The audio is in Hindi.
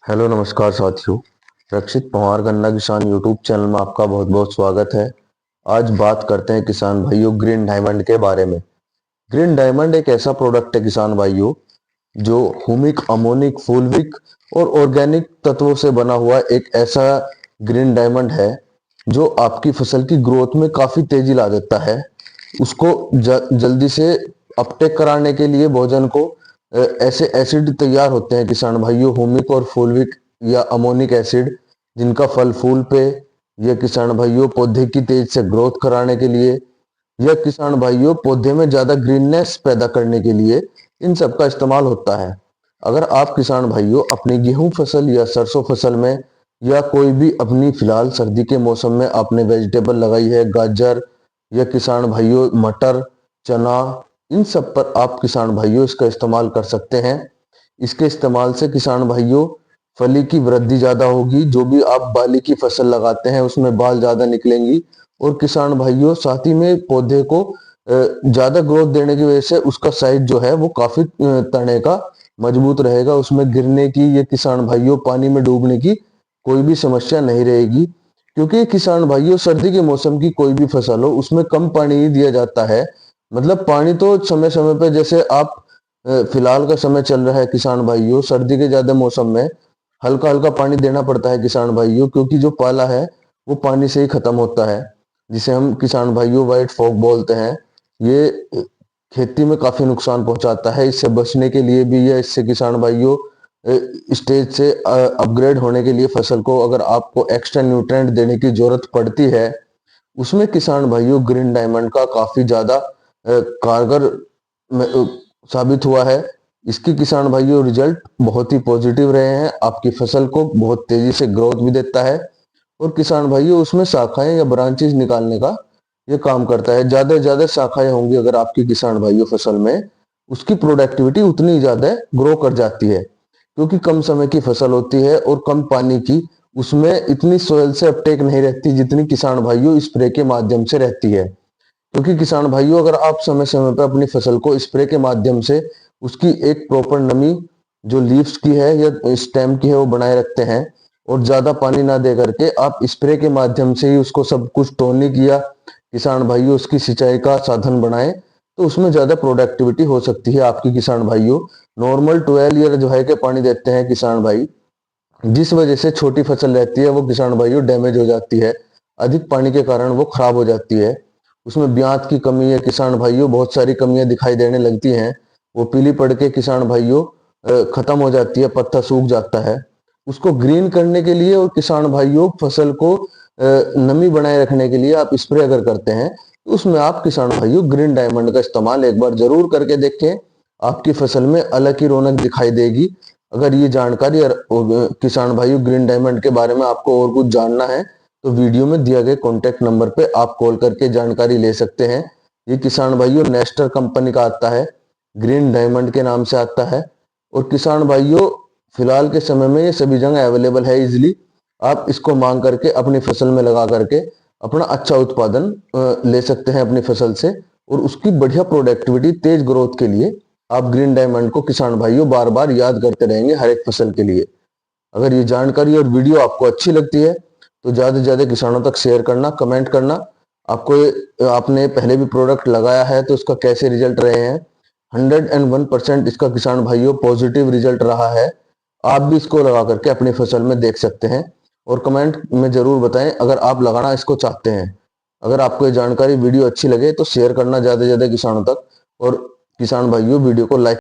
हेलो नमस्कार साथियों। रक्षित पवार गन्ना किसान यूट्यूब चैनल में आपका बहुत बहुत स्वागत है। आज बात करते हैं किसान भाइयों ग्रीन डायमंड के बारे में। ग्रीन डायमंड एक ऐसा प्रोडक्ट है किसान भाइयों जो हुमिक, अमोनिक, फुलविक और ऑर्गेनिक तत्वों से बना हुआ एक ऐसा ग्रीन डायमंड है जो आपकी फसल की ग्रोथ में काफी तेजी ला देता है। उसको जल्दी से अपटेक कराने के लिए भोजन को ऐसे एसिड तैयार होते हैं किसान भाइयों, हुमिक और फुलविक या अमोनिक एसिड, जिनका फल फूल पे या किसान भाइयों पौधे की तेज से ग्रोथ कराने के लिए या किसान भाइयों पौधे में ज्यादा ग्रीननेस पैदा करने के लिए इन सब का इस्तेमाल होता है। अगर आप किसान भाइयों अपनी गेहूं फसल या सरसों फसल में या कोई भी अपनी फिलहाल सर्दी के मौसम में आपने वेजिटेबल लगाई है, गाजर या किसान भाइयों मटर, चना, इन सब पर आप किसान भाइयों इसका इस्तेमाल कर सकते हैं। इसके इस्तेमाल से किसान भाइयों फली की वृद्धि ज्यादा होगी। जो भी आप बाली की फसल लगाते हैं उसमें बाल ज्यादा निकलेंगी और किसान भाइयों साथ ही में पौधे को ज्यादा ग्रोथ देने की वजह से उसका साइज जो है वो काफी तने का मजबूत रहेगा। उसमें गिरने की या किसान भाइयों पानी में डूबने की कोई भी समस्या नहीं रहेगी, क्योंकि किसान भाइयों सर्दी के मौसम की कोई भी फसल हो उसमें कम पानी ही दिया जाता है। मतलब पानी तो समय समय पे, जैसे आप फिलहाल का समय चल रहा है किसान भाइयों, सर्दी के ज्यादा मौसम में हल्का हल्का पानी देना पड़ता है किसान भाइयों, क्योंकि जो पाला है वो पानी से ही खत्म होता है, जिसे हम किसान भाइयों व्हाइट फॉग बोलते हैं। ये खेती में काफी नुकसान पहुंचाता है। इससे बचने के लिए भी या इससे किसान भाइयों स्टेज से अपग्रेड होने के लिए फसल को अगर आपको एक्स्ट्रा न्यूट्रिएंट देने की जरूरत पड़ती है, उसमें किसान भाइयों ग्रीन डायमंड का काफी ज्यादा कारगर साबित हुआ है। इसकी किसान भाइयों रिजल्ट बहुत ही पॉजिटिव रहे हैं। आपकी फसल को बहुत तेजी से ग्रोथ भी देता है और किसान भाइयों उसमें शाखाएं या ब्रांचेस निकालने का ये काम करता है। ज्यादा से ज्यादा शाखाएं होंगी अगर आपकी किसान भाइयों फसल में, उसकी प्रोडक्टिविटी उतनी ही ज्यादा ग्रो कर जाती है, क्योंकि कम समय की फसल होती है और कम पानी की, उसमें इतनी सोयल से अपटेक नहीं रहती जितनी किसान भाइयों स्प्रे के माध्यम से रहती है। क्योंकि किसान भाइयों अगर आप समय समय पर अपनी फसल को स्प्रे के माध्यम से उसकी एक प्रॉपर नमी जो लीव्स की है या स्टेम की है वो बनाए रखते हैं और ज्यादा पानी ना दे करके आप स्प्रे के माध्यम से ही उसको सब कुछ टॉनिक या किसान भाइयों उसकी सिंचाई का साधन बनाए, तो उसमें ज्यादा प्रोडक्टिविटी हो सकती है आपकी किसान भाइयों। नॉर्मल 12 ईयर जो है के पानी देते हैं किसान भाई, जिस वजह से छोटी फसल रहती है वो किसान भाइयों डैमेज हो जाती है, अधिक पानी के कारण वो खराब हो जाती है। उसमें ब्याज की कमी है किसान भाइयों, बहुत सारी कमियां दिखाई देने लगती हैं। वो पीली पड़ के किसान भाइयों खत्म हो जाती है, पत्ता सूख जाता है। उसको ग्रीन करने के लिए और किसान भाइयों फसल को नमी बनाए रखने के लिए आप स्प्रे अगर करते हैं तो उसमें आप किसान भाइयों ग्रीन डायमंड का इस्तेमाल एक बार जरूर करके देखें। आपकी फसल में अलग ही रौनक दिखाई देगी। अगर ये जानकारी किसान भाइयों ग्रीन डायमंड के बारे में आपको और कुछ जानना है तो वीडियो में दिया गए कॉन्टेक्ट नंबर पे आप कॉल करके जानकारी ले सकते हैं। ये किसान भाइयों नेस्टर कंपनी का आता है, ग्रीन डायमंड के नाम से आता है। और किसान भाइयों फिलहाल के समय में ये सभी जगह अवेलेबल है इजिली। आप इसको मांग करके अपनी फसल में लगा करके अपना अच्छा उत्पादन ले सकते हैं अपनी फसल से, और उसकी बढ़िया प्रोडक्टिविटी तेज ग्रोथ के लिए आप ग्रीन डायमंड को किसान भाइयों बार बार याद करते रहेंगे हर एक फसल के लिए। अगर ये जानकारी और वीडियो आपको अच्छी लगती है तो ज्यादा से ज्यादा किसानों तक शेयर करना, कमेंट करना। आपने पहले भी प्रोडक्ट लगाया है तो उसका कैसे रिजल्ट रहे हैं। 101% इसका किसान भाइयों पॉजिटिव रिजल्ट रहा है। आप भी इसको लगा करके अपनी फसल में देख सकते हैं और कमेंट में जरूर बताएं अगर आप लगाना इसको चाहते हैं। अगर आपको ये जानकारी वीडियो अच्छी लगे तो शेयर करना ज्यादा से ज्यादा किसानों तक, और किसान भाइयों वीडियो को लाइक